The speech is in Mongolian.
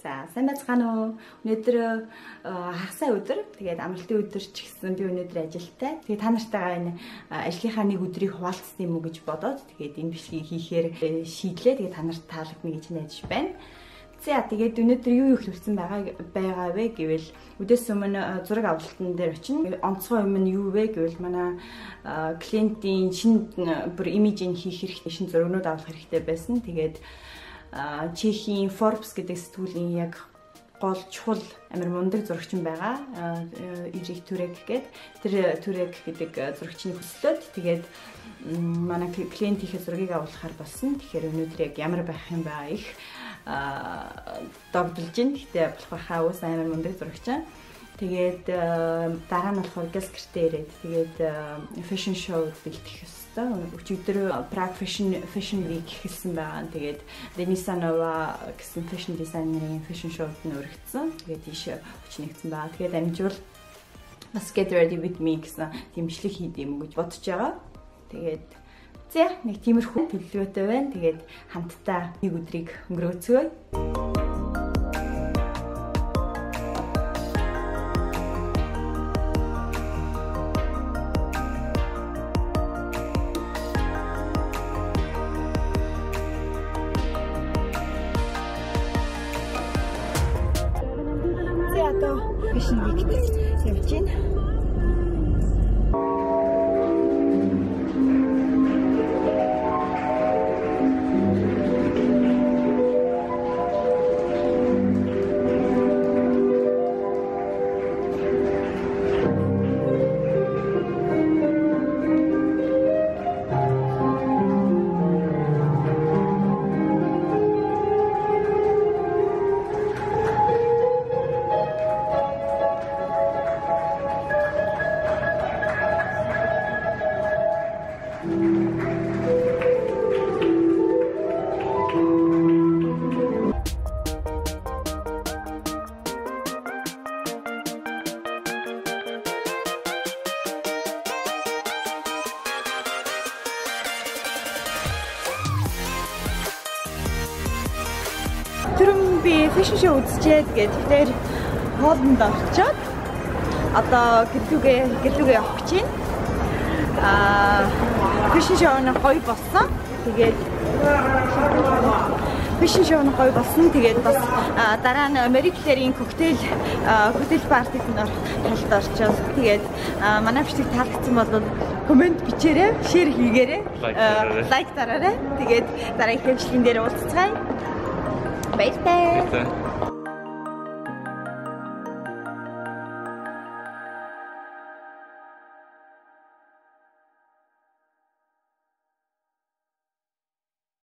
За сайн байцгаана уу? Өнөөдөр хагасаа өдөр. Тэгээд амралтын өдөр ч гэсэн би өнөөдөр ажилтай. Тэгээд та нартайгаа энэ ажлынхаа нэг өдрийг хуваалцсан юм уу гэж бодоод тэгээд энэ бичлэгийг хийхээр шийдлээ. Тэгээд та нарт таалагдана гэж найдаж байна. За тэгээд өнөөдөр юу ихлүүлсэн байгаа вэ гэвэл өдөөс өмнө зураг авалтан дээр очино. Онцгой юм нь юу вэ гэвэл манай клиентийн шинэ бүр имижийг хийх хэрэгтэй, шинэ зурагнууд авах хэрэгтэй байсан. Тэгээд Чехийн Forbes гэдэг сэтгүүлийн яг гол чухал амар мундаг зурагчин байгаа. Эрик Түрек гэдэг тэр Түрек гэдэг зурагчны хөслөөд тэгээд манай клиентийнхээ зургийг авахар болсон. Тэгэхээр өнөөдөр яг ямар байх юм бэ их догдолж байна. Гэтэ болох байхаа ус амар мундаг зурагчин. Тэгээд дараа нь болохоор Гэлскэртээ ирээд тэгээд fashion show бэлтгэх ёстой. Өчигдөр Prague Fashion Week эхэлсэн байгаа. Тэгээд Denisa Nova гэсэн fashion designer-ийн fashion show-д нь өргөцсөн. Тэгээд тийш хүчнэгдсэн байгаа. Тэгээд амжуул бас get ready with me гэсэн тийм бичлэг хийдэм юм гэж бодож байгаа. Тэгээд за нэг тиймэрхүү төлөвлөгөөтэй байна. Тэгээд хамтдаа нэг өдрийг өнгөрөөцгөөе. Fashion Week явж байна. Түрүүн би fashion show үзчихээ. Тэгэхээр хоолнд орчоод одоо гэрлүүгээ явах гэж байна. Fashion show нь гоё болсон. Тэгээд fashion show нь гоё болсон. Тэгээд бас дараа нь Америклэрийн коктейл партид нь талд орчоод тэгээд манай бичлэг таалагдсан бол комент бичээрэй, шеэр хийгээрэй, лайк дараарай. Тэгээд дараагийн бичлэгэн дээр уулзцгаая. Баяртай.